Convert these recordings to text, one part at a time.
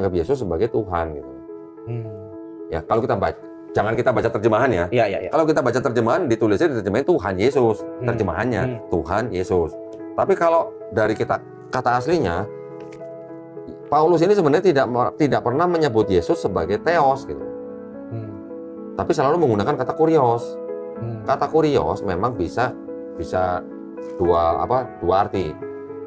anggap Yesus sebagai Tuhan gitu. Ya, kalau kita baca, jangan kita baca terjemahan ya. Iya. Kalau kita baca terjemahan, ditulisnya di terjemahan Tuhan Yesus, terjemahannya Tuhan Yesus. Tapi kalau dari kata aslinya, Paulus ini sebenarnya tidak pernah menyebut Yesus sebagai Theos gitu. Tapi selalu menggunakan kata kurios. Kata kurios memang bisa dua arti.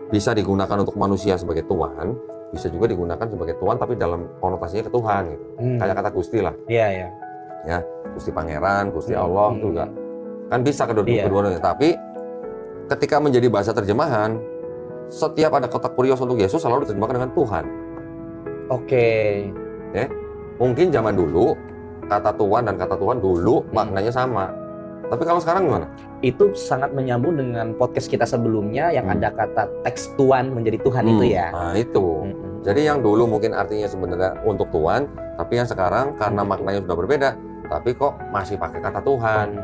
Bisa digunakan untuk manusia sebagai Tuhan, bisa juga digunakan sebagai Tuhan tapi dalam konotasinya ke Tuhan gitu. Kayak kata Gusti lah. Iya. Ya, Gusti Pangeran, Gusti Allah itu juga kan bisa kedua-duanya. Tapi ketika menjadi bahasa terjemahan, setiap ada kata kurios untuk Yesus selalu diterjemahkan dengan Tuhan. Oke. Ya, mungkin zaman dulu kata Tuhan dan kata Tuhan dulu maknanya sama. Tapi kalau sekarang gimana? Itu sangat menyambung dengan podcast kita sebelumnya yang ada kata teks Tuhan menjadi Tuhan itu ya. Nah itu. Jadi yang dulu mungkin artinya sebenarnya untuk Tuhan, tapi yang sekarang karena maknanya sudah berbeda, tapi kok masih pakai kata Tuhan.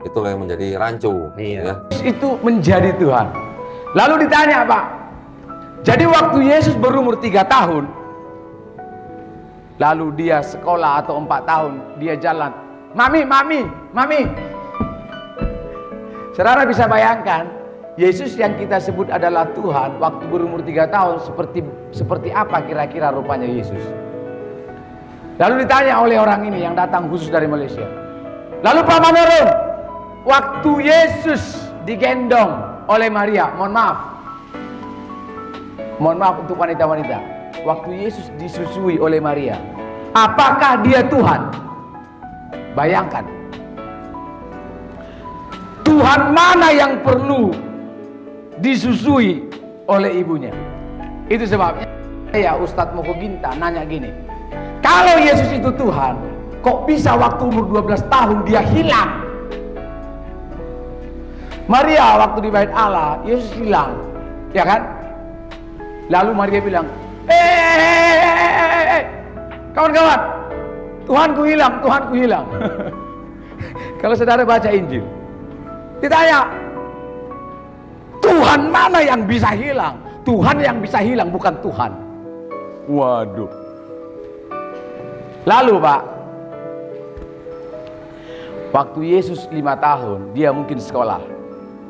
Itulah yang menjadi rancu. Iya. Ya. Itu menjadi Tuhan. Lalu ditanya, Pak, jadi waktu Yesus berumur 3 tahun, lalu dia sekolah atau 4 tahun, dia jalan, Mami. Saudara bisa bayangkan, Yesus yang kita sebut adalah Tuhan, waktu berumur 3 tahun seperti apa kira-kira rupanya Yesus? Lalu ditanya oleh orang ini yang datang khusus dari Malaysia. Lalu Pak Manurun, waktu Yesus digendong oleh Maria, mohon maaf untuk wanita-wanita, waktu Yesus disusui oleh Maria, apakah dia Tuhan? Bayangkan, Tuhan mana yang perlu disusui oleh ibunya? Itu sebabnya saya Ustadz Moko Ginta nanya gini, kalau Yesus itu Tuhan, kok bisa waktu umur 12 tahun dia hilang? Maria waktu di Bait Allah, Yesus hilang, ya kan? Lalu Maria bilang, kawan-kawan, Tuhanku hilang. Kalau saudara baca Injil, ditanya, Tuhan mana yang bisa hilang? Tuhan yang bisa hilang, bukan Tuhan. Waduh. Lalu Pak, waktu Yesus 5 tahun, dia mungkin sekolah.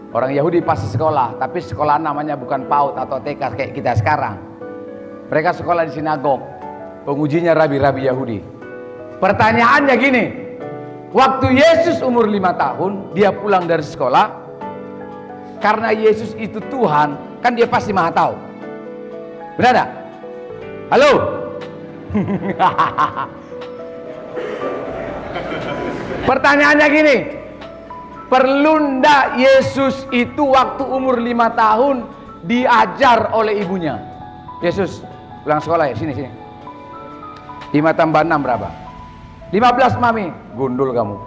Orang Yahudi pasti sekolah, tapi sekolah namanya bukan PAUD atau TK kayak kita sekarang. Mereka sekolah di sinagog, pengujinya rabi-rabi Yahudi. Pertanyaannya gini, waktu Yesus umur 5 tahun, dia pulang dari sekolah, karena Yesus itu Tuhan, kan dia pasti maha tahu. Benar tak? Halo? Pertanyaannya gini, perlu ndak Yesus itu waktu umur 5 tahun diajar oleh ibunya? Yesus, pulang sekolah ya, sini. 5 tambah 6 berapa? 15 Mami, gundul kamu.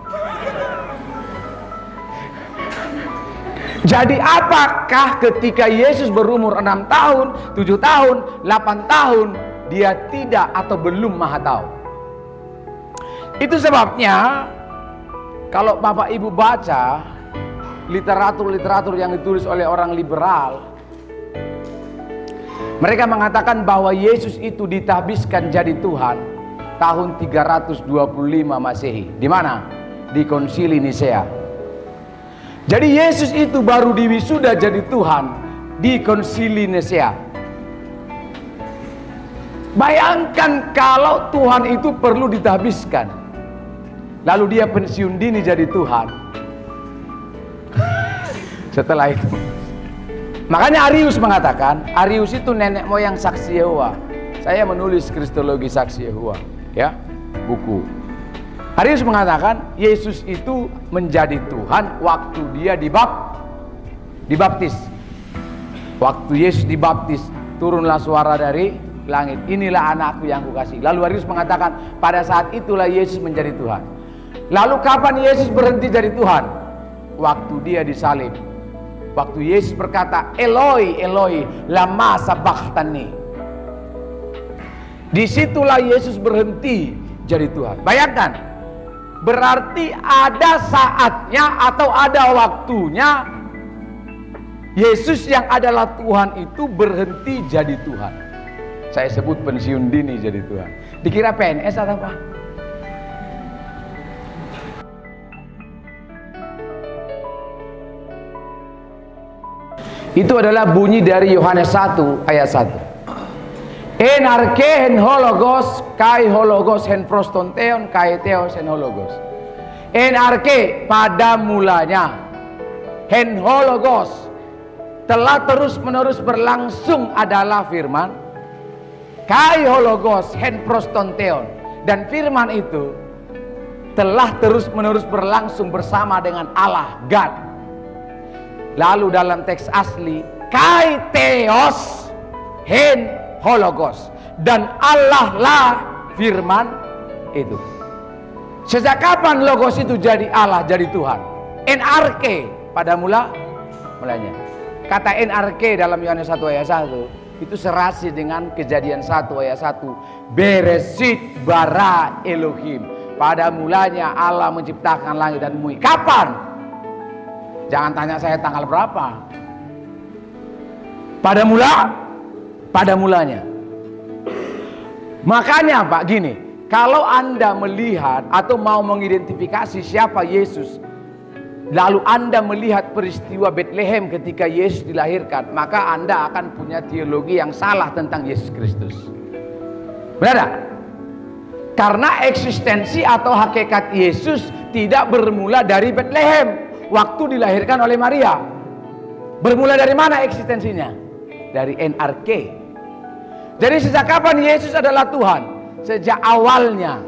Jadi apakah ketika Yesus berumur 6 tahun, 7 tahun, 8 tahun, dia tidak atau belum maha tahu? Itu sebabnya kalau Bapak Ibu baca literatur yang ditulis oleh orang liberal, mereka mengatakan bahwa Yesus itu ditahbiskan jadi Tuhan tahun 325 Masehi. Di mana? Di Konsili Nisea. Jadi Yesus itu baru diwisuda jadi Tuhan di Konsili Nisea. Bayangkan kalau Tuhan itu perlu ditahbiskan, lalu dia pensiun dini jadi Tuhan. Setelah itu, makanya Arius mengatakan, Arius itu nenek moyang Saksi Yehova. Saya menulis Kristologi Saksi Yehova, ya, buku. Arius mengatakan Yesus itu menjadi Tuhan waktu dia dibaptis. Waktu Yesus dibaptis, turunlah suara dari langit, inilah anakku yang kukasihi. Lalu Arius mengatakan pada saat itulah Yesus menjadi Tuhan. Lalu kapan Yesus berhenti jadi Tuhan? Waktu dia disalib. Waktu Yesus berkata, Eloi, Eloi, lama sabachthani. Disitulah Yesus berhenti jadi Tuhan. Bayangkan, berarti ada saatnya atau ada waktunya Yesus yang adalah Tuhan itu berhenti jadi Tuhan. Saya sebut pensiun dini jadi Tuhan. Dikira PNS atau apa? Itu adalah bunyi dari Yohanes 1 ayat 1. En arche hen hologos kai hologos hen prostonteon kai theos hen hologos. En arche pada mulanya, hen hologos telah terus menerus berlangsung adalah firman, kai hologos hen prostonteon, dan firman itu telah terus menerus berlangsung bersama dengan Allah, God. Lalu dalam teks asli, kai theos hen hologos, dan Allah lah firman itu. Sejak kapan logos itu jadi Allah, jadi Tuhan? En arche pada mulanya. Kata en arche dalam Yohanes 1 ayat 1 itu serasi dengan Kejadian 1 ayat 1. Bereshit bara Elohim. Pada mulanya Allah menciptakan langit dan bumi. Kapan? Jangan tanya saya tanggal berapa. Pada mulanya. Makanya Pak gini, kalau Anda melihat atau mau mengidentifikasi siapa Yesus, lalu Anda melihat peristiwa Bethlehem ketika Yesus dilahirkan, maka Anda akan punya teologi yang salah tentang Yesus Kristus. Benar tak? Karena eksistensi atau hakikat Yesus tidak bermula dari Bethlehem waktu dilahirkan oleh Maria. Bermula dari mana eksistensinya? Dari en arche. Jadi sejak kapan Yesus adalah Tuhan? Sejak awalnya.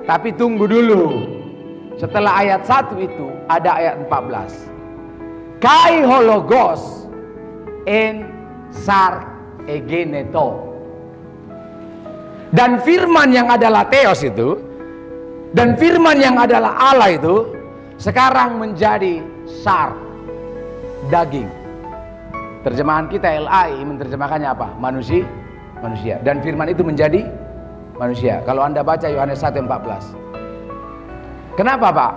Tapi tunggu dulu. Setelah ayat 1 itu ada ayat 14. Kai hologos en sark egeneto. Dan firman yang adalah theos itu, dan firman yang adalah Allah itu sekarang menjadi sar, daging. Terjemahan kita LAI menerjemahkannya apa? Manusia. Dan firman itu menjadi manusia. Kalau Anda baca Yohanes 1:14. Kenapa Pak?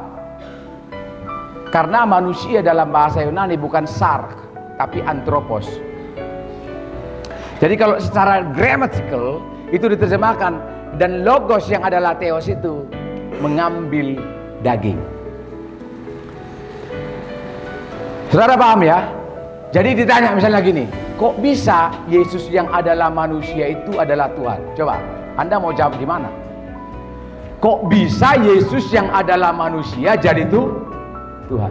Karena manusia dalam bahasa Yunani bukan sar, tapi anthropos. Jadi kalau secara grammatical itu diterjemahkan, dan logos yang adalah theos itu mengambil daging. Saudara paham ya? Jadi ditanya misalnya gini, kok bisa Yesus yang adalah manusia itu adalah Tuhan? Coba, Anda mau jawab gimana? Kok bisa Yesus yang adalah manusia jadi Tuhan?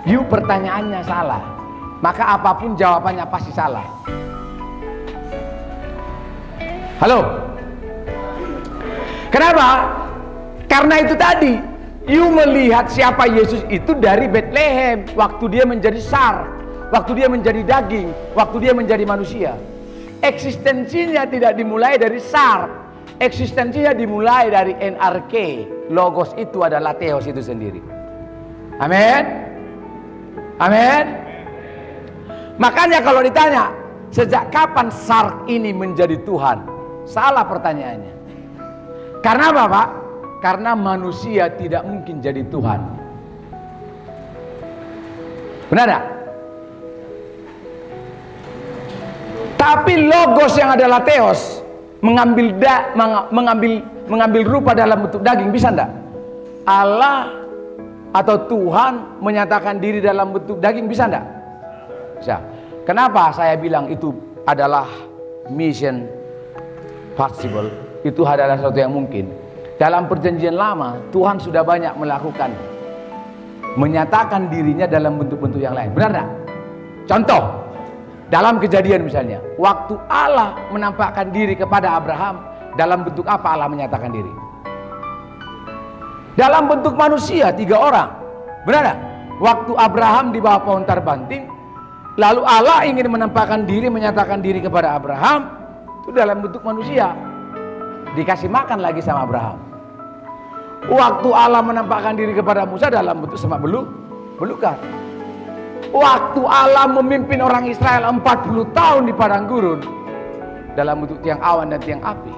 Yuk, pertanyaannya salah. Maka apapun jawabannya pasti salah. Halo? Kenapa? Karena itu tadi, you melihat siapa Yesus itu dari Bethlehem, waktu dia menjadi sar, waktu dia menjadi daging, waktu dia menjadi manusia. Eksistensinya tidak dimulai dari sar, eksistensinya dimulai dari en arche. Logos itu adalah theos itu sendiri. Amin. Amin. Makanya kalau ditanya, sejak kapan sar ini menjadi Tuhan? Salah pertanyaannya. Karena apa Pak? Karena manusia tidak mungkin jadi Tuhan. Benar tak? Tapi logos yang adalah theos mengambil rupa dalam bentuk daging, bisa enggak? Allah atau Tuhan menyatakan diri dalam bentuk daging, bisa enggak? Bisa. Kenapa saya bilang itu adalah mission possible? Itu adalah sesuatu yang mungkin. Dalam perjanjian lama Tuhan sudah banyak melakukan, menyatakan dirinya dalam bentuk-bentuk yang lain. Benar tak? Contoh, dalam Kejadian misalnya, waktu Allah menampakkan diri kepada Abraham, dalam bentuk apa Allah menyatakan diri? Dalam bentuk manusia, 3 orang. Benar tak? Waktu Abraham di bawah pohon tarbanting, lalu Allah ingin menampakkan diri, menyatakan diri kepada Abraham, itu dalam bentuk manusia. Dikasih makan lagi sama Abraham. Waktu Allah menampakkan diri kepada Musa dalam bentuk semak belukar. Waktu Allah memimpin orang Israel 40 tahun di padang gurun dalam bentuk tiang awan dan tiang api.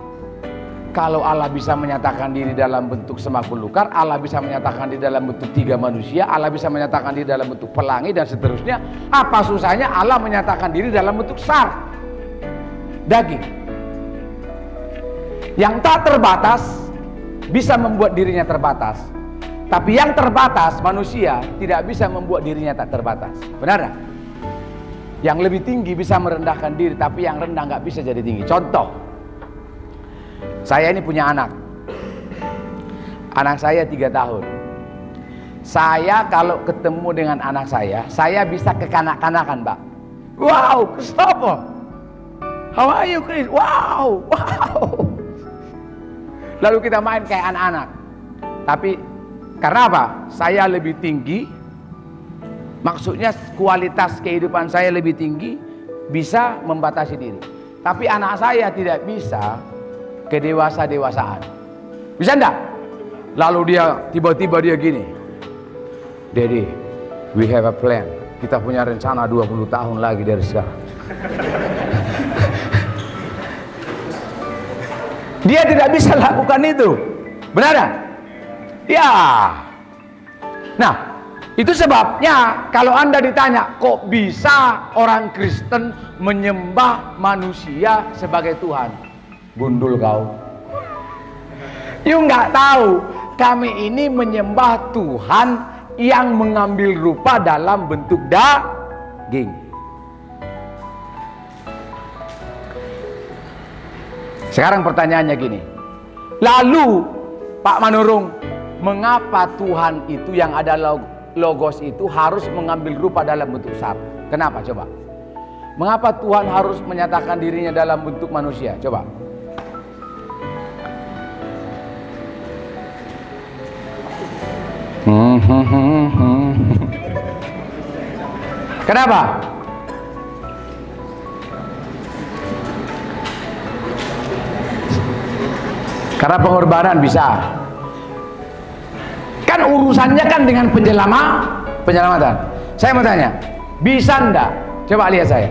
Kalau Allah bisa menyatakan diri dalam bentuk semak belukar, Allah bisa menyatakan diri dalam bentuk 3 manusia, Allah bisa menyatakan diri dalam bentuk pelangi dan seterusnya. Apa susahnya Allah menyatakan diri dalam bentuk sar? daging. Yang tak terbatas bisa membuat dirinya terbatas. Tapi yang terbatas, manusia, tidak bisa membuat dirinya tak terbatas. Benar tak? Yang lebih tinggi bisa merendahkan diri, tapi yang rendah nggak bisa jadi tinggi. Contoh, saya ini punya anak. Anak saya 3 tahun. Saya kalau ketemu dengan anak saya bisa kekanak-kanakan, Pak. Wow, Christopher, how are you, Chris? Wow, wow. Lalu kita main kayak anak-anak. Tapi karena apa? Saya lebih tinggi, maksudnya kualitas kehidupan saya lebih tinggi, bisa membatasi diri. Tapi anak saya tidak bisa kedewasa-dewasaan. Bisa enggak? Lalu dia tiba-tiba dia gini, Daddy, we have a plan. Kita punya rencana 20 tahun lagi dari sekarang. Dia tidak bisa lakukan itu. Benar tak? Ya. Nah, itu sebabnya kalau Anda ditanya, kok bisa orang Kristen menyembah manusia sebagai Tuhan? Gundul kau. You nggak tahu, kami ini menyembah Tuhan yang mengambil rupa dalam bentuk daging. Sekarang pertanyaannya gini, lalu Pak Manurung, mengapa Tuhan itu yang ada logos itu harus mengambil rupa dalam bentuk sar? Kenapa coba? Mengapa Tuhan harus menyatakan dirinya dalam bentuk manusia? Coba. Kenapa? Karena pengorbanan bisa. Kan urusannya kan dengan penyelamatan. Saya mau tanya, bisa ndak? Coba lihat saya.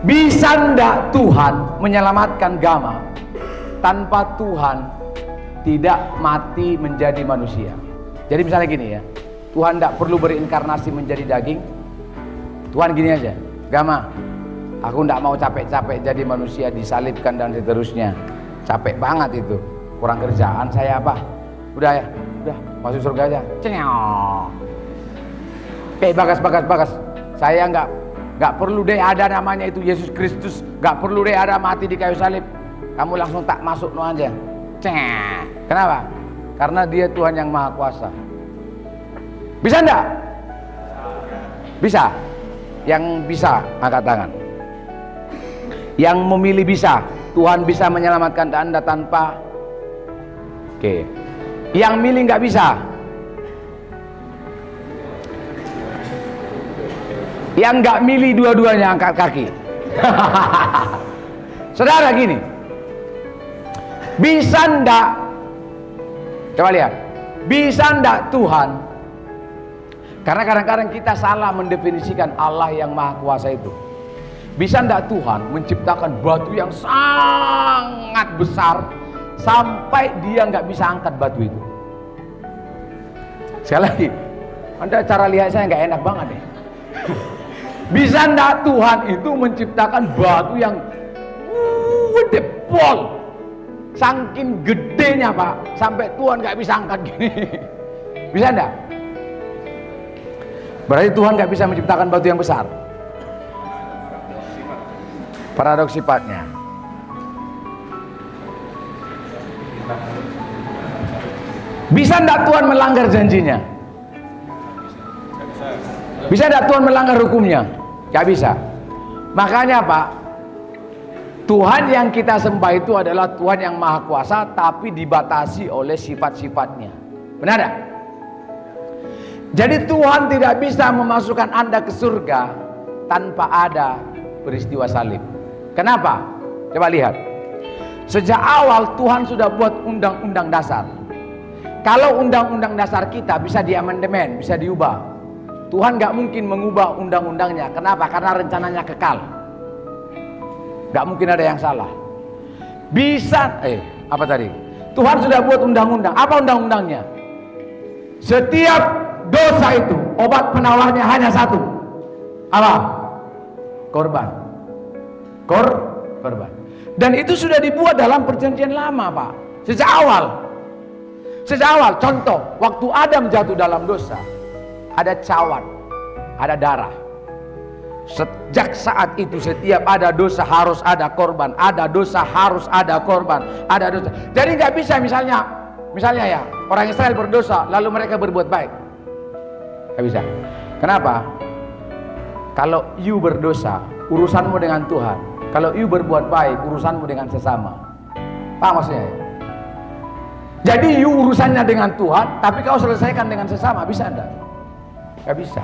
Bisa ndak Tuhan menyelamatkan Gama tanpa Tuhan tidak mati menjadi manusia? Jadi misalnya gini ya, Tuhan ndak perlu berinkarnasi menjadi daging. Tuhan gini aja, Gama, aku ndak mau capek-capek jadi manusia, disalibkan dan seterusnya. Capek banget itu. Kurang kerjaan saya apa? Udah ya, udah masuk surga aja. Cenyok. Bagas. Saya nggak perlu deh ada namanya itu Yesus Kristus. Nggak perlu deh ada mati di kayu salib. Kamu langsung tak masuk no aja. Cenyok. Kenapa? Karena dia Tuhan yang Maha Kuasa. Bisa enggak? Bisa. Yang bisa angkat tangan. Yang memilih bisa. Tuhan bisa menyelamatkan Anda tanpa. Oke. Yang milih nggak bisa. Yang nggak milih dua-duanya angkat kaki. Saudara gini. Bisa ndak? Coba lihat. Bisa ndak Tuhan? Karena kadang-kadang kita salah mendefinisikan Allah yang Maha Kuasa itu. Bisa ndak Tuhan menciptakan batu yang sangat besar sampai dia nggak bisa angkat batu itu? Sekali lagi, Anda cara lihat saya nggak enak banget deh. Bisa ndak Tuhan itu menciptakan batu yang gede pol, saking gedenya Pak, sampai Tuhan nggak bisa angkat gini? Bisa ndak? Berarti Tuhan nggak bisa menciptakan batu yang besar. Paradoks sifatnya. Bisa enggak Tuhan melanggar janjinya? Bisa enggak Tuhan melanggar hukumnya? Gak bisa. Makanya Pak, Tuhan yang kita sembah itu adalah Tuhan yang Maha Kuasa, tapi dibatasi oleh sifat-sifatnya. Benar tak? Jadi Tuhan tidak bisa memasukkan Anda ke surga tanpa ada peristiwa salib. Kenapa? Coba lihat. Sejak awal Tuhan sudah buat undang-undang dasar. Kalau undang-undang dasar kita bisa diamandemen, bisa diubah. Tuhan gak mungkin mengubah undang-undangnya. Kenapa? Karena rencananya kekal. Gak mungkin ada yang salah. Bisa, apa tadi? Tuhan sudah buat undang-undang. Apa undang-undangnya? Setiap dosa itu, obat penawarnya hanya satu. Apa? Korban. Korban. Dan itu sudah dibuat dalam perjanjian lama, Pak. Sejak awal. Contoh, waktu Adam jatuh dalam dosa, ada cawan, ada darah. Sejak saat itu setiap ada dosa harus ada korban, ada dosa harus ada korban, ada dosa. Jadi nggak bisa misalnya ya orang Israel berdosa lalu mereka berbuat baik, nggak bisa. Kenapa? Kalau you berdosa urusanmu dengan Tuhan, kalau you berbuat baik urusanmu dengan sesama. Paham maksudnya? Jadi you urusannya dengan Tuhan, tapi kau selesaikan dengan sesama, bisa enggak? Nggak bisa.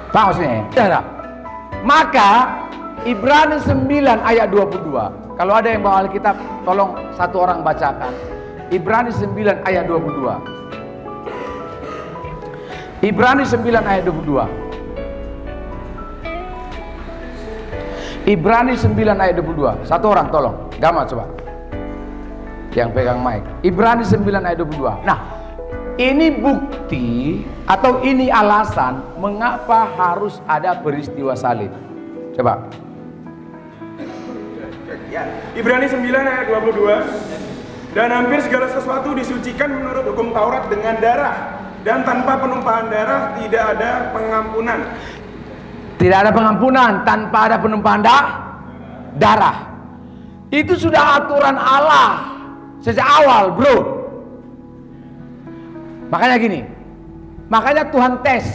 Paham maksudnya? Ya? Maka Ibrani 9 ayat 22. Kalau ada yang bawa Alkitab, tolong satu orang bacakan. Ibrani 9 ayat 22. Ibrani 9 ayat 22. Ibrani 9 ayat 22. Satu orang tolong. Gamal coba. Yang pegang mic. Ibrani 9 ayat 22. Nah, ini bukti atau ini alasan mengapa harus ada peristiwa salib. Coba. Ya, Ibrani 9 ayat 22. Dan hampir segala sesuatu disucikan menurut hukum Taurat dengan darah, dan tanpa penumpahan darah tidak ada pengampunan. Tidak ada pengampunan tanpa ada penumpahan darah. Itu sudah aturan Allah sejak awal, bro. Makanya gini, makanya Tuhan tes.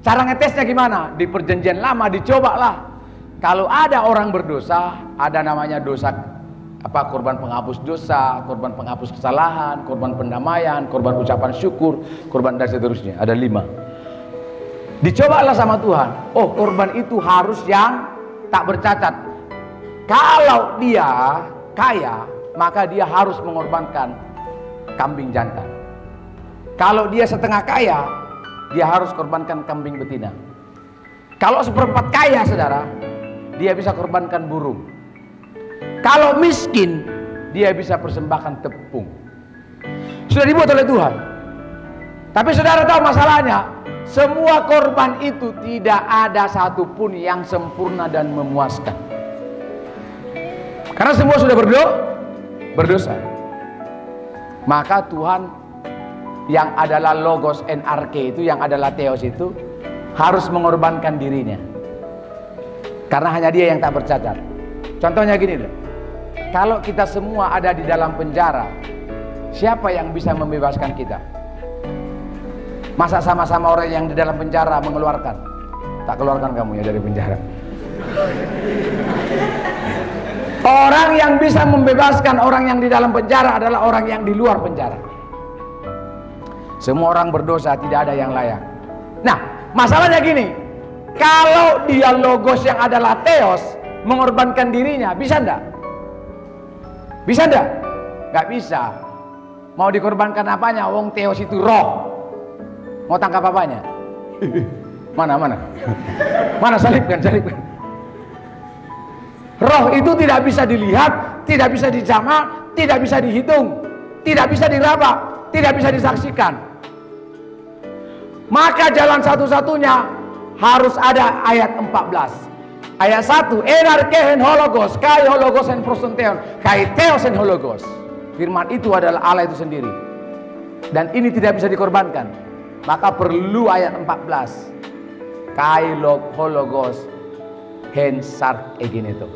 Cara ngetesnya gimana? Di perjanjian lama dicobalah. Kalau ada orang berdosa, ada namanya dosa korban penghapus dosa, korban penghapus kesalahan, korban pendamaian, korban ucapan syukur, korban dan seterusnya. Ada 5. Dicobalah sama Tuhan. Oh, korban itu harus yang tak bercacat. Kalau dia kaya, maka dia harus mengorbankan kambing jantan. Kalau dia setengah kaya, dia harus korbankan kambing betina. Kalau seperempat kaya, saudara, dia bisa korbankan burung. Kalau miskin, dia bisa persembahkan tepung. Sudah dibuat oleh Tuhan. Tapi saudara tahu masalahnya, semua korban itu tidak ada satupun yang sempurna dan memuaskan. Karena semua sudah berdosa. Maka Tuhan yang adalah Logos NRK itu, yang adalah Theos itu, harus mengorbankan dirinya. Karena hanya dia yang tak bercacat. Contohnya gini loh. Kalau kita semua ada di dalam penjara, siapa yang bisa membebaskan kita? Masa sama-sama orang yang di dalam penjara mengeluarkan? Tak keluarkan kamu ya dari penjara. Orang yang bisa membebaskan orang yang di dalam penjara adalah orang yang di luar penjara. Semua orang berdosa, tidak ada yang layak. Nah, masalahnya gini, kalau dia Logos yang adalah Theos mengorbankan dirinya, bisa enggak? Bisa enggak? Enggak bisa. Mau dikorbankan apanya? Wong Theos itu roh. Mau tangkap apanya? Mana? Mana salibkan. Roh itu tidak bisa dilihat, tidak bisa dijamah, tidak bisa dihitung, tidak bisa diraba, tidak bisa disaksikan. Maka jalan satu-satunya harus ada ayat 14. Ayat 1, enarkehen hologos, kai hologos en prosonteon, kai theos en hologos. Firman itu adalah Allah itu sendiri. Dan ini tidak bisa dikorbankan. Maka perlu ayat 14. Kai hologos hen sark egineto.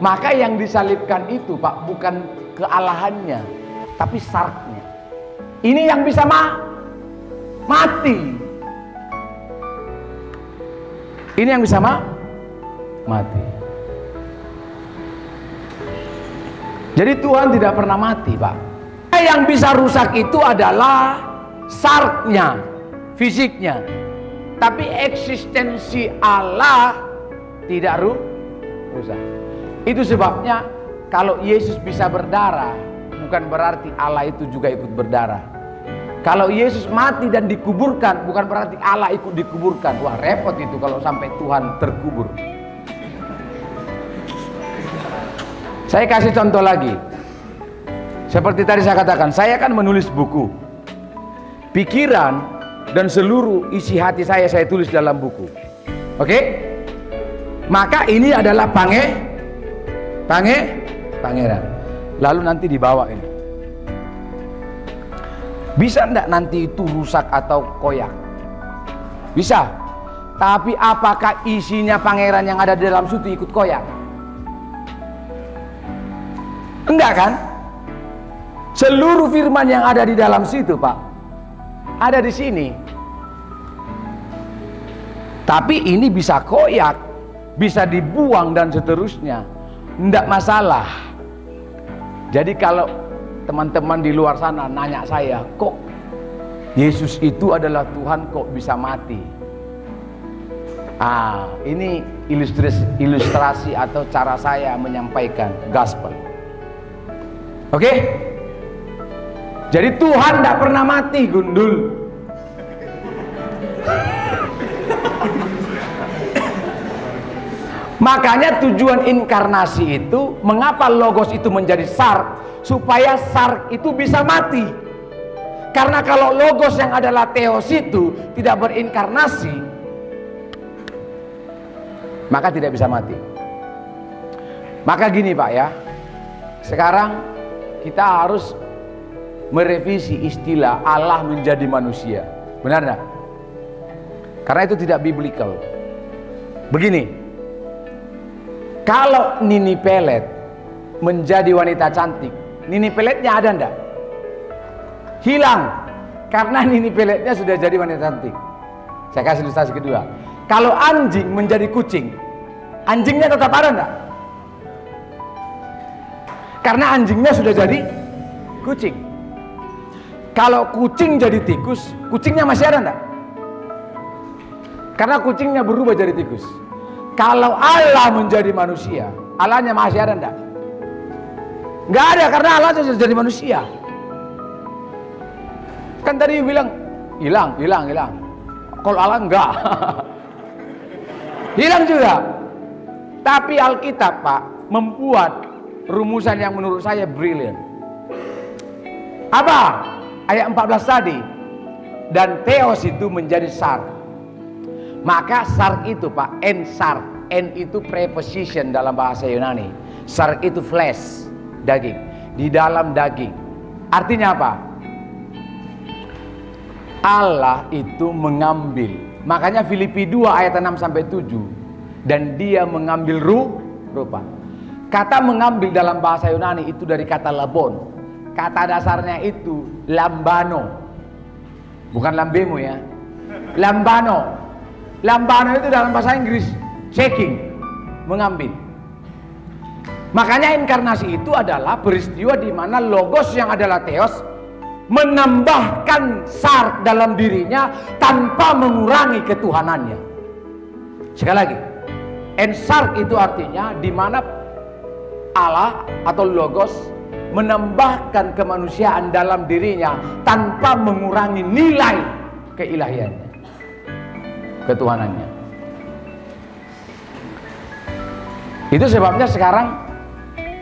Maka yang disalibkan itu, Pak, bukan kealahannya, tapi sarknya. Ini yang bisa mati. Ini yang bisa mati. Jadi Tuhan tidak pernah mati, Pak. Yang bisa rusak itu adalah sarknya, fisiknya. Tapi eksistensi Allah tidak rusak. Itu sebabnya kalau Yesus bisa berdarah, bukan berarti Allah itu juga ikut berdarah. Kalau Yesus mati dan dikuburkan, bukan berarti Allah ikut dikuburkan. Wah, repot itu kalau sampai Tuhan terkubur. Saya kasih contoh lagi. Seperti tadi saya katakan, saya kan menulis buku. Pikiran dan seluruh isi hati saya tulis dalam buku. Oke? Maka ini adalah pangeran. Lalu nanti dibawa ini. Bisa enggak nanti itu rusak atau koyak? Bisa. Tapi apakah isinya pangeran yang ada di dalam situ ikut koyak? Enggak kan? Seluruh firman yang ada di dalam situ, Pak, ada di sini. Tapi ini bisa koyak, bisa dibuang dan seterusnya. Enggak masalah. Jadi kalau teman-teman di luar sana nanya saya, kok Yesus itu adalah Tuhan kok bisa mati? Ini ilustrasi atau cara saya menyampaikan gospel. Oke? Jadi Tuhan tidak pernah mati, gundul. Makanya tujuan inkarnasi itu, mengapa Logos itu menjadi Sark, supaya Sark itu bisa mati. Karena kalau Logos yang adalah Theos itu tidak berinkarnasi, maka tidak bisa mati. Maka gini Pak ya, sekarang kita harus merevisi istilah Allah menjadi manusia. Benar enggak? Karena itu tidak biblical. Begini, kalau Nini Pelet menjadi wanita cantik, Nini Peletnya ada enggak? Hilang. Karena Nini Peletnya sudah jadi wanita cantik. Saya kasih ilustrasi kedua. Kalau anjing menjadi kucing, anjingnya tetap ada enggak? Karena anjingnya sudah jadi kucing. Kalau kucing jadi tikus, kucingnya masih ada enggak? Karena kucingnya berubah jadi tikus. Kalau Allah menjadi manusia, Allahnya masih ada enggak? Enggak ada, karena Allah sudah jadi manusia. Kan tadi bilang hilang. Kalau Allah enggak. Hilang juga. Tapi Alkitab Pak membuat rumusan yang menurut saya brilliant. Apa? Ayat 14 tadi. Dan Theos itu menjadi Sark. Maka Sark itu Pak, N Sark, N itu preposition dalam bahasa Yunani. Sark itu flesh, daging, di dalam daging. Artinya apa? Allah itu mengambil. Makanya Filipi 2 ayat 6 sampai 7. Dan dia mengambil rupa. Kata mengambil dalam bahasa Yunani itu dari kata labon. Kata dasarnya itu lambano. Bukan lambemo ya. Lambano. Lambano itu dalam bahasa Inggris checking, mengambil. Makanya inkarnasi itu adalah peristiwa di mana Logos yang adalah Theos menambahkan Sark dalam dirinya tanpa mengurangi ketuhanannya. Sekali lagi, Sark itu artinya di mana Allah atau Logos menambahkan kemanusiaan dalam dirinya tanpa mengurangi nilai keilahiannya, ketuhanannya. Itu sebabnya sekarang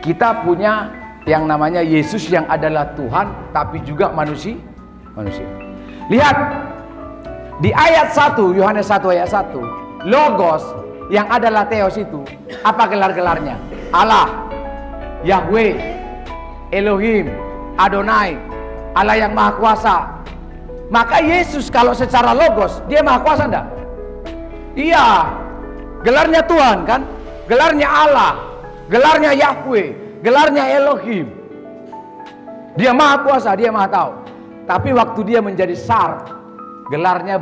kita punya yang namanya Yesus yang adalah Tuhan tapi juga manusia. Lihat di ayat 1, Yohanes 1 ayat 1, Logos yang adalah Theos itu apa gelar-gelarnya? Allah, Yahweh, Elohim, Adonai, Allah yang Maha Kuasa. Maka Yesus kalau secara Logos dia Maha Kuasa enggak? Iya, gelarnya Tuhan kan, gelarnya Allah, gelarnya Yahweh, gelarnya Elohim. Dia Maha Kuasa, dia Maha Tahu. Tapi waktu dia menjadi Sark, gelarnya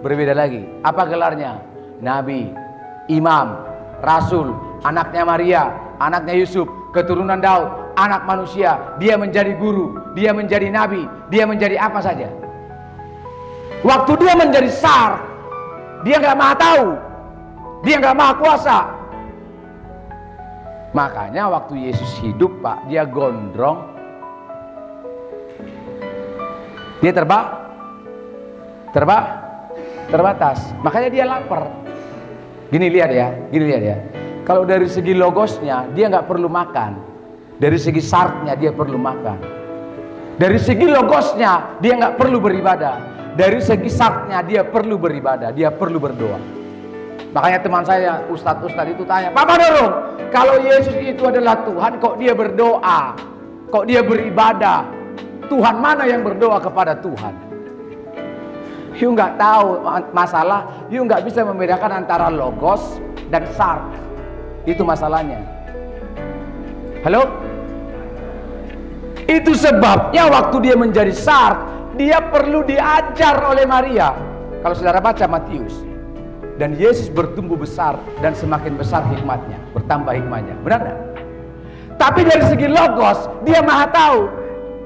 berbeda lagi. Apa gelarnya? Nabi, Imam, Rasul, anaknya Maria, anaknya Yusuf, keturunan Daud, anak manusia. Dia menjadi guru, dia menjadi nabi, dia menjadi apa saja. Waktu dia menjadi Sark, dia nggak Maha Tahu, dia nggak Maha Kuasa. Makanya waktu Yesus hidup Pak, dia gondrong, dia terbatas. Makanya dia lapar. Gini lihat ya. Kalau dari segi Logosnya dia nggak perlu makan, dari segi Sarknya dia perlu makan. Dari segi Logosnya dia nggak perlu beribadah, dari segi Sarknya dia perlu beribadah, dia perlu berdoa. Makanya teman saya, ustadz-ustadz itu tanya, Papa Dorong, kalau Yesus itu adalah Tuhan, kok dia berdoa? Kok dia beribadah? Tuhan mana yang berdoa kepada Tuhan? You nggak tahu masalah, you nggak bisa membedakan antara logos dan sark. Itu masalahnya. Halo? Itu sebabnya waktu dia menjadi sark, dia perlu diajar oleh Maria. Kalau saudara baca Matius, dan Yesus bertumbuh besar dan semakin besar hikmatnya, bertambah hikmatnya. Benar tidak? Tapi dari segi logos, dia maha tahu.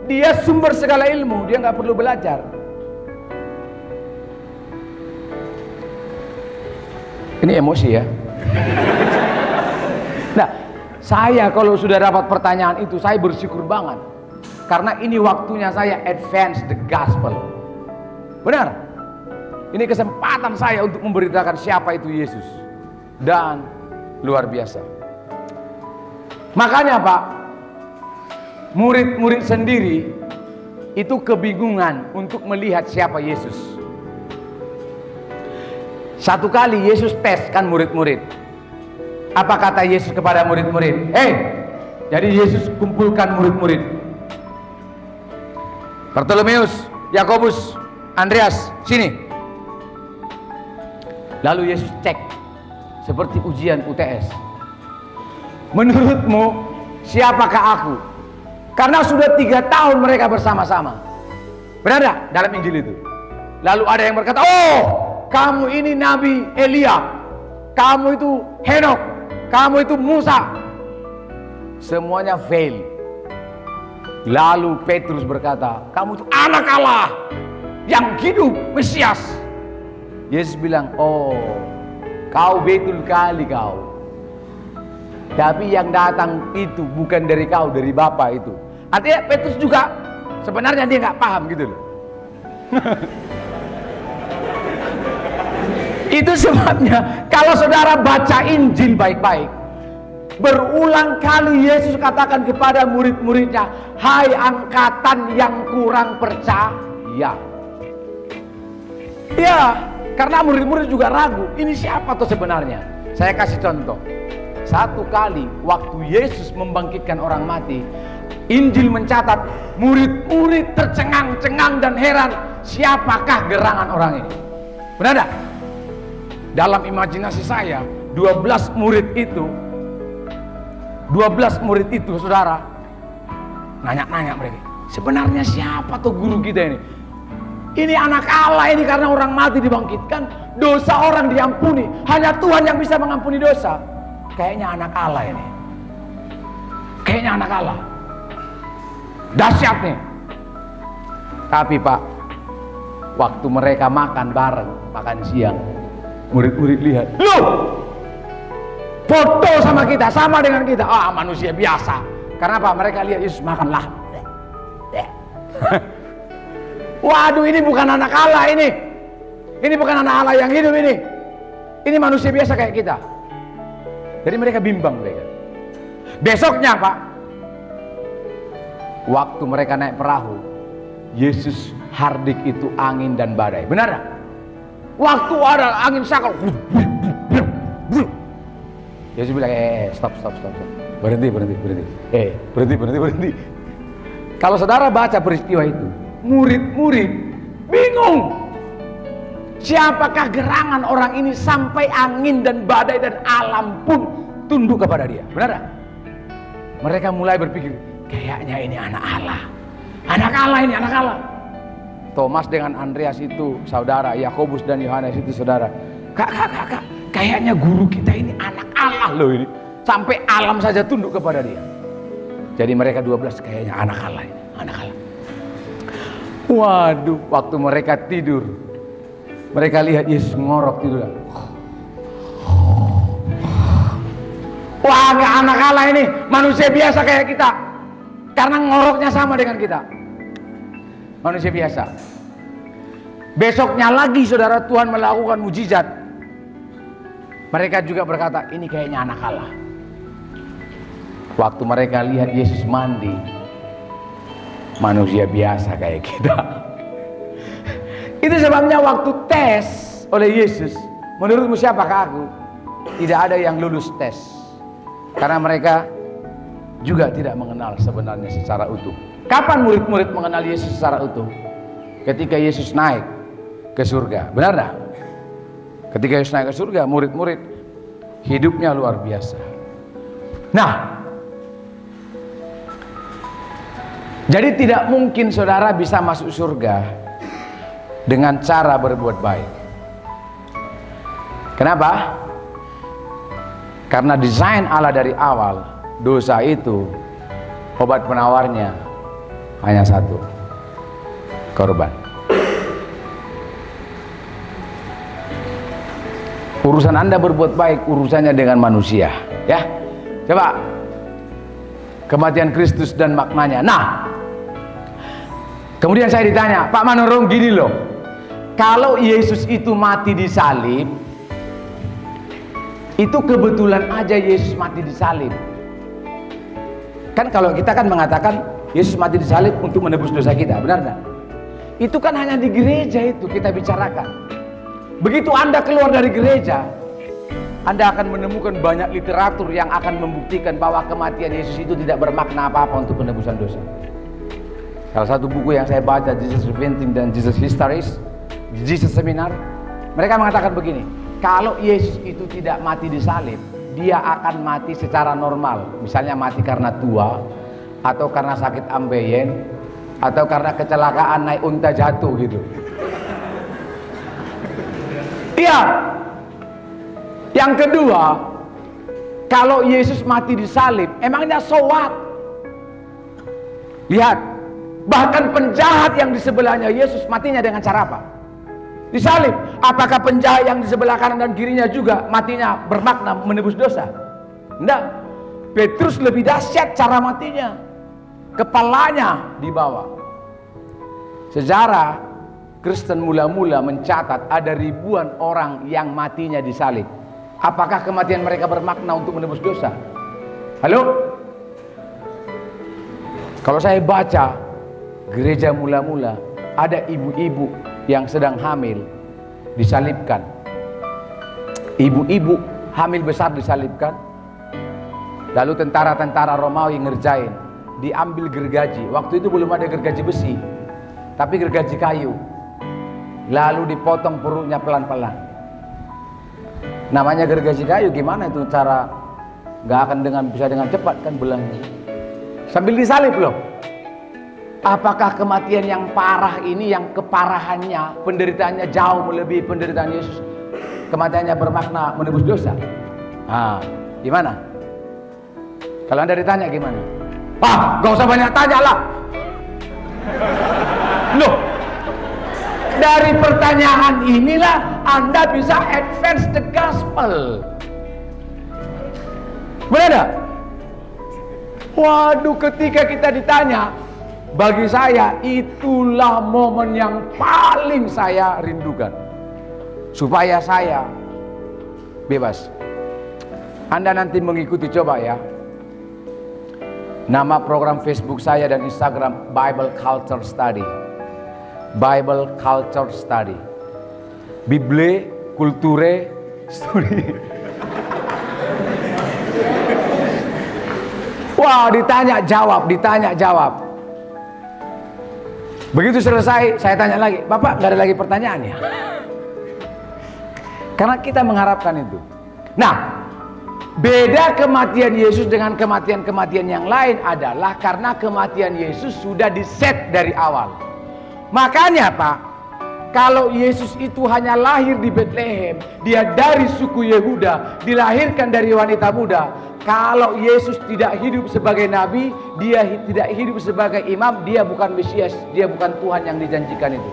Dia sumber segala ilmu, dia nggak perlu belajar. Ini emosi ya. Nah, saya kalau sudah dapat pertanyaan itu, saya bersyukur banget. Karena ini waktunya saya advance the gospel. Benar? Ini kesempatan saya untuk memberitakan siapa itu Yesus. Dan luar biasa. Makanya Pak, murid-murid sendiri itu kebingungan untuk melihat siapa Yesus. Satu kali Yesus teskan murid-murid. Apa kata Yesus kepada murid-murid? Jadi Yesus kumpulkan murid-murid. Bartolomeus, Yakobus, Andreas, sini. Lalu Yesus cek, seperti ujian UTS. Menurutmu siapakah aku? Karena sudah 3 tahun mereka bersama-sama. Benar tak dalam Injil itu? Lalu ada yang berkata, oh kamu ini Nabi Elia, kamu itu Henok, kamu itu Musa. Semuanya fail. Lalu Petrus berkata, kamu itu anak Allah yang hidup, Mesias. Yesus bilang, oh kau betul kali kau. Tapi yang datang itu bukan dari kau, dari Bapa itu. Artinya Petrus juga sebenarnya dia nggak paham gitu loh. Itu sebabnya kalau saudara baca Injil baik-baik, berulang kali Yesus katakan kepada murid-muridnya, hai angkatan yang kurang percaya. Ya, karena murid-murid juga ragu, ini siapa tuh sebenarnya? Saya kasih contoh. Satu kali waktu Yesus membangkitkan orang mati, Injil mencatat murid-murid tercengang-cengang dan heran, siapakah gerangan orang ini? Benar tak? Dalam imajinasi saya, 12 murid itu saudara, nanya-nanya mereka, sebenarnya siapa tuh guru kita ini? Ini anak Allah ini, karena orang mati dibangkitkan, dosa orang diampuni, hanya Tuhan yang bisa mengampuni dosa. Kayaknya anak Allah ini, kayaknya anak Allah, dahsyat nih. Tapi Pak, waktu mereka makan bareng, makan siang, murid-murid lihat, loh, foto sama kita, sama dengan kita. Manusia biasa. Karena apa? Mereka lihat Yesus makan lah. Waduh, ini bukan anak Allah ini. Ini bukan anak Allah yang hidup ini. Ini manusia biasa kayak kita. Jadi mereka bimbang mereka. Besoknya Pak, waktu mereka naik perahu, Yesus hardik itu angin dan badai. Benar tak? Waktu ada angin sakal, Yesus bilang, stop. Berhenti. Berhenti. Kalau saudara baca peristiwa itu, murid-murid bingung. Siapakah gerangan orang ini sampai angin dan badai dan alam pun tunduk kepada dia? Benar tak? Mereka mulai berpikir, kayaknya ini anak Allah. Anak Allah ini, anak Allah. Thomas dengan Andreas itu saudara, Yakobus dan Yohanes itu saudara. Kak, kayaknya guru kita ini anak Allah loh ini. Sampai alam saja tunduk kepada dia. Jadi mereka 12 kayaknya anak Allah ini, anak Allah. Waduh, waktu mereka tidur, mereka lihat Yesus ngorok tidur. Wah, nggak anak Allah ini, manusia biasa kayak kita. Karena ngoroknya sama dengan kita. Manusia biasa. Besoknya lagi saudara, Tuhan melakukan mujizat. Mereka juga berkata, ini kayaknya anak Allah. Waktu mereka lihat Yesus mandi, manusia biasa kayak kita. Itu sebabnya waktu tes oleh Yesus, Menurutmu siapakah aku? Tidak ada yang lulus tes. Karena mereka juga tidak mengenal sebenarnya secara utuh. Kapan murid-murid mengenal Yesus secara utuh? Ketika Yesus naik ke surga. Benar tak? Ketika Yesus naik ke surga, murid-murid hidupnya luar biasa. Nah, jadi tidak mungkin saudara bisa masuk surga dengan cara berbuat baik. Kenapa? Karena desain Allah dari awal, dosa itu obat penawarnya hanya satu, korban. Urusan Anda berbuat baik, urusannya dengan manusia, ya. Coba kematian Kristus dan maknanya. Nah, kemudian saya ditanya, Pak Manurung, gini loh, kalau Yesus itu mati di salib, itu kebetulan aja Yesus mati di salib. Kan kalau kita kan mengatakan Yesus mati di salib untuk menebus dosa kita, benar tak? Itu kan hanya di gereja itu kita bicarakan. Begitu Anda keluar dari gereja, Anda akan menemukan banyak literatur yang akan membuktikan bahwa kematian Yesus itu tidak bermakna apa-apa untuk penebusan dosa. Salah satu buku yang saya baca, Jesus Repenting dan Jesus Histories, Jesus Seminar, mereka mengatakan begini, kalau Yesus itu tidak mati di salib, dia akan mati secara normal. Misalnya mati karena tua, atau karena sakit ambeien, atau karena kecelakaan naik unta jatuh gitu. Iya. Yang kedua, kalau Yesus mati di salib, emangnya so what? Lihat, bahkan penjahat yang di sebelahnya Yesus matinya dengan cara apa? Disalib. Apakah penjahat yang di sebelah kanan dan kirinya juga matinya bermakna menebus dosa? Tidak. Petrus lebih dahsyat cara matinya. Kepalanya dibawa. Sejarah Kristen mula-mula mencatat ada ribuan orang yang matinya disalib. Apakah kematian mereka bermakna untuk menebus dosa? Halo? Kalau saya baca gereja mula-mula, ada ibu-ibu yang sedang hamil disalibkan. Ibu-ibu hamil besar disalibkan. Lalu tentara-tentara Romawi ngerjain, diambil gergaji. Waktu itu belum ada gergaji besi, tapi gergaji kayu. Lalu dipotong perutnya pelan-pelan. Namanya gergaji kayu, gimana itu cara? Nggak akan bisa dengan cepat kan belangnya. Sambil disalib loh. Apakah kematian yang parah ini, yang keparahannya, penderitaannya jauh melebihi penderitaan Yesus, kematiannya bermakna menebus dosa? Nah, gimana? Kalau Anda ditanya gimana? Gak usah banyak tanya lah. Loh, dari pertanyaan inilah Anda bisa advance the gospel. Benar tak? Waduh, ketika kita ditanya, bagi saya itulah momen yang paling saya rindukan, supaya saya bebas. Anda nanti mengikuti, coba ya. Nama program Facebook saya dan Instagram Bible Culture Study. Bible Culture Study. Bible Culture Study. Wah, ditanya jawab. Begitu selesai, saya tanya lagi, Bapak nggak ada lagi pertanyaan ya? Karena kita mengharapkan itu. Nah, beda kematian Yesus dengan kematian-kematian yang lain adalah karena kematian Yesus sudah diset dari awal. Makanya Pak, kalau Yesus itu hanya lahir di Bethlehem, dia dari suku Yehuda, dilahirkan dari wanita muda. Kalau Yesus tidak hidup sebagai nabi, dia tidak hidup sebagai imam, dia bukan Mesias, dia bukan Tuhan yang dijanjikan itu.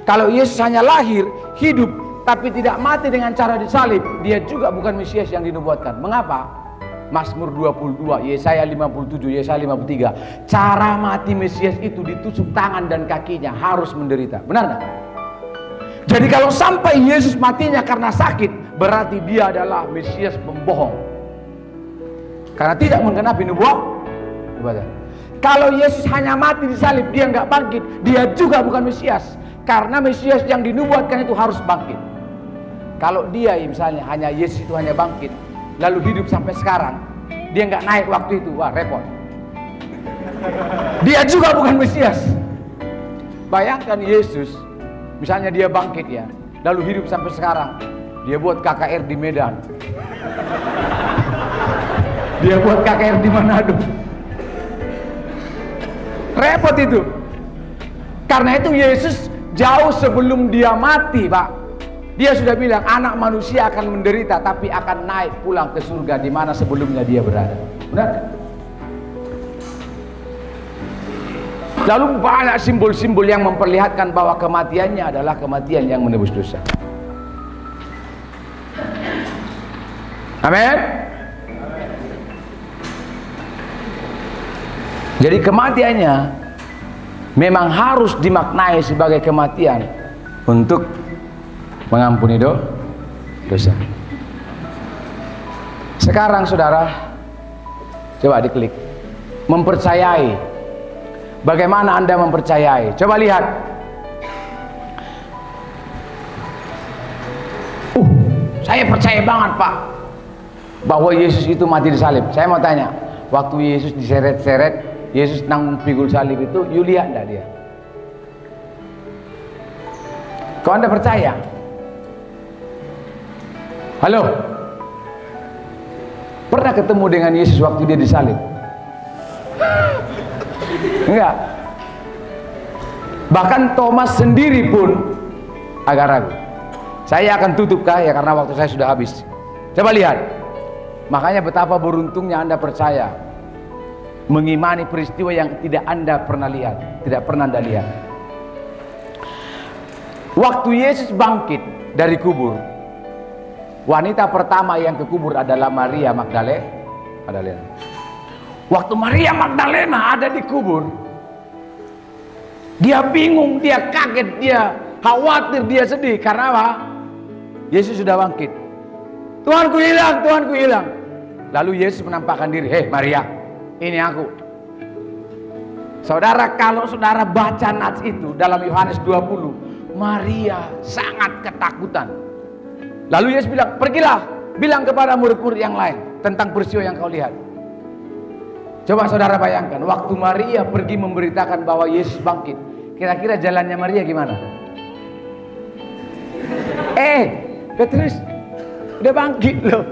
Kalau Yesus hanya lahir, hidup, tapi tidak mati dengan cara disalib, dia juga bukan Mesias yang dinubuatkan. Mengapa? Mazmur 22, Yesaya 57, Yesaya 53. Cara mati Mesias itu ditusuk tangan dan kakinya, harus menderita. Benar tak? Jadi kalau sampai Yesus matinya karena sakit, berarti dia adalah Mesias pembohong. Karena tidak menggenapi nubuatan. Kalau Yesus hanya mati disalib, dia nggak bangkit, dia juga bukan Mesias. Karena Mesias yang dinubuatkan itu harus bangkit. Kalau dia misalnya hanya Yesus itu hanya bangkit, lalu hidup sampai sekarang, dia nggak naik waktu itu, wah repot. Dia juga bukan Mesias. Bayangkan Yesus, misalnya dia bangkit ya, lalu hidup sampai sekarang, dia buat KKR di Medan, dia buat KKR di Manado, repot itu. Karena itu Yesus jauh sebelum dia mati, Pak, dia sudah bilang anak manusia akan menderita tapi akan naik pulang ke surga di mana sebelumnya dia berada. Benar? Lalu banyak simbol-simbol yang memperlihatkan bahwa kematiannya adalah kematian yang menebus dosa. Amin. Jadi kematiannya memang harus dimaknai sebagai kematian untuk mengampuni dosa. Sekarang saudara, coba diklik mempercayai. Bagaimana Anda mempercayai? Coba lihat. Saya percaya banget, Pak, bahwa Yesus itu mati di salib. Saya mau tanya, waktu Yesus diseret-seret, Yesus nanggung pikul salib itu, you lihat enggak dia? Kau Anda percaya? Halo? Pernah ketemu dengan Yesus waktu dia disalib? Enggak. Bahkan Thomas sendiri pun agak ragu. Saya akan tutup ya karena waktu saya sudah habis. Coba lihat. Makanya betapa beruntungnya Anda percaya, mengimani peristiwa yang tidak Anda pernah lihat, tidak pernah Anda lihat. Waktu Yesus bangkit dari kubur, wanita pertama yang ke kubur adalah Maria Magdalena. Waktu Maria Magdalena ada di kubur, dia bingung, dia kaget, dia khawatir, dia sedih. Karena apa? Yesus sudah bangkit. Tuhanku hilang, Tuhanku hilang. Lalu Yesus menampakkan diri, hei Maria, ini aku. Saudara, kalau saudara baca nats itu dalam Yohanes 20, Maria sangat ketakutan. Lalu Yesus bilang, pergilah, bilang kepada murid-murid yang lain tentang peristiwa yang kau lihat. Coba saudara bayangkan, waktu Maria pergi memberitakan bahwa Yesus bangkit, kira-kira jalannya Maria gimana? Petrus, udah bangkit loh.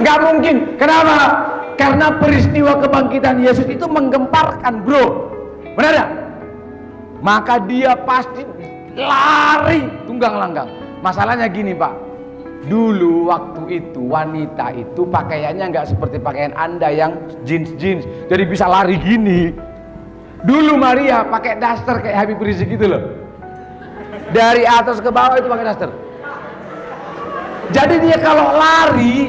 Gak mungkin, kenapa? Karena peristiwa kebangkitan Yesus itu menggemparkan, bro. Benar gak? Maka dia pasti lari tunggang langgang. Masalahnya gini, Pak. Dulu waktu itu wanita itu pakaiannya nggak seperti pakaian Anda yang jeans, jadi bisa lari gini. Dulu Maria pakai daster kayak Habib Rizik gitu loh. Dari atas ke bawah itu pakai daster. Jadi dia kalau lari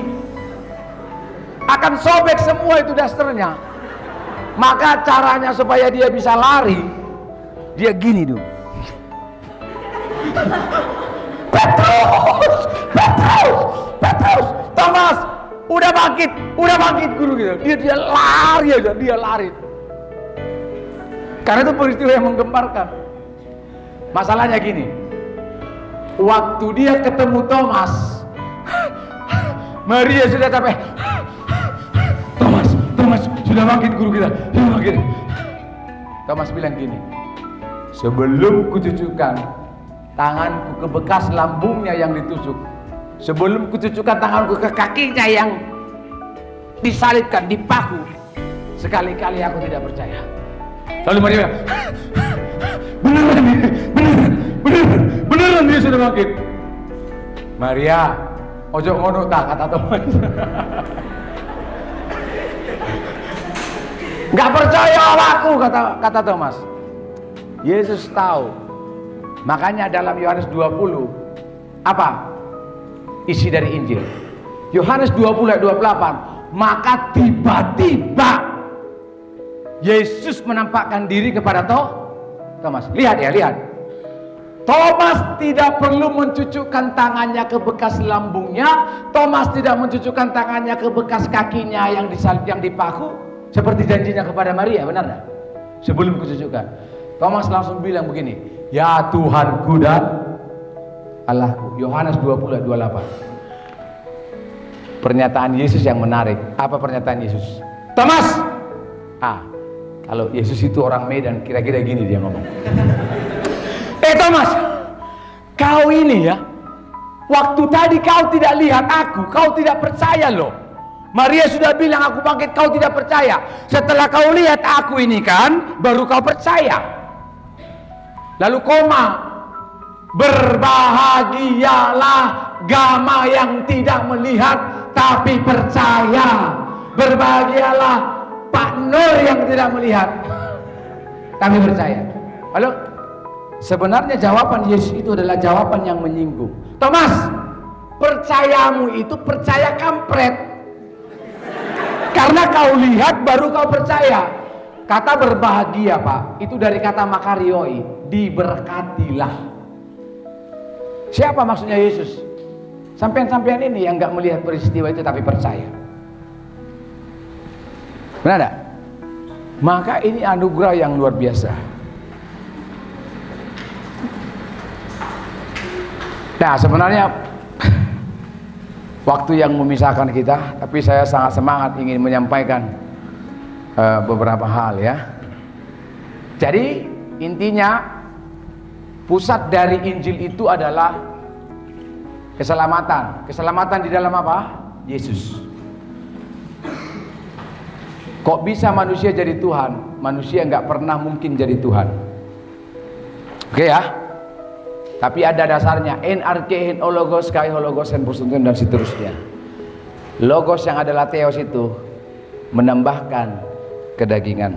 akan sobek semua itu dasternya. Maka caranya supaya dia bisa lari, dia gini dulu. Petrus, Thomas, udah bangkit guru gitu. Dia lari aja, dia lari. Karena itu peristiwa yang menggemparkan. Masalahnya gini, waktu dia ketemu Thomas, Maria sudah capek. Thomas, sudah bangkit guru kita, sudah bangkit. Thomas bilang gini, sebelum kucucukkan tanganku ke bekas lambungnya yang ditusuk, sebelum kucucukkan tanganku ke kakinya yang disalibkan, dipaku, sekali-kali aku tidak percaya. Lalu Maria bilang, beneran dia sudah bangkit. Maria, ojo ngono tak, kata Thomas. Gak percaya aku, kata Thomas. Yesus tahu. Makanya dalam Yohanes 20 apa isi dari Injil? Yohanes 20 ayat 28, maka tiba-tiba Yesus menampakkan diri kepada Thomas. Lihat ya, lihat. Thomas tidak perlu mencucukkan tangannya ke bekas lambungnya. Thomas tidak mencucukkan tangannya ke bekas kakinya yang disalib, yang dipaku, seperti janjinya kepada Maria, benar enggak? Sebelum kucucukkan, Thomas langsung bilang begini, ya Tuhanku dan Allahku. Yohanes 20:28. Pernyataan Yesus yang menarik. Apa pernyataan Yesus? Thomas! Kalau Yesus itu orang Medan, kira-kira gini dia ngomong. Thomas, kau ini ya, waktu tadi kau tidak lihat aku, kau tidak percaya loh. Maria sudah bilang aku bangkit, kau tidak percaya. Setelah kau lihat aku ini kan, baru kau percaya. Lalu koma, berbahagialah Gama yang tidak melihat tapi percaya. Berbahagialah Pak Nur yang tidak melihat tapi percaya. Lalu sebenarnya jawaban Yesus itu adalah jawaban yang menyinggung. Thomas, percayamu itu percaya kampret. Karena kau lihat baru kau percaya. Kata berbahagia, Pak, itu dari kata makarioi, diberkatilah. Siapa maksudnya Yesus? Sampean-sampean ini yang nggak melihat peristiwa itu tapi percaya. Benar tidak? Maka ini anugerah yang luar biasa. Nah, sebenarnya waktu yang memisahkan kita, tapi saya sangat semangat ingin menyampaikan beberapa hal ya. Jadi intinya pusat dari Injil itu adalah keselamatan. Keselamatan di dalam apa? Yesus. Kok bisa manusia jadi Tuhan? Manusia nggak pernah mungkin jadi Tuhan. Oke ya? Tapi ada dasarnya. En archein ologos kai hologos en postuntun dan seterusnya. Logos yang adalah theos itu menambahkan kedagingan.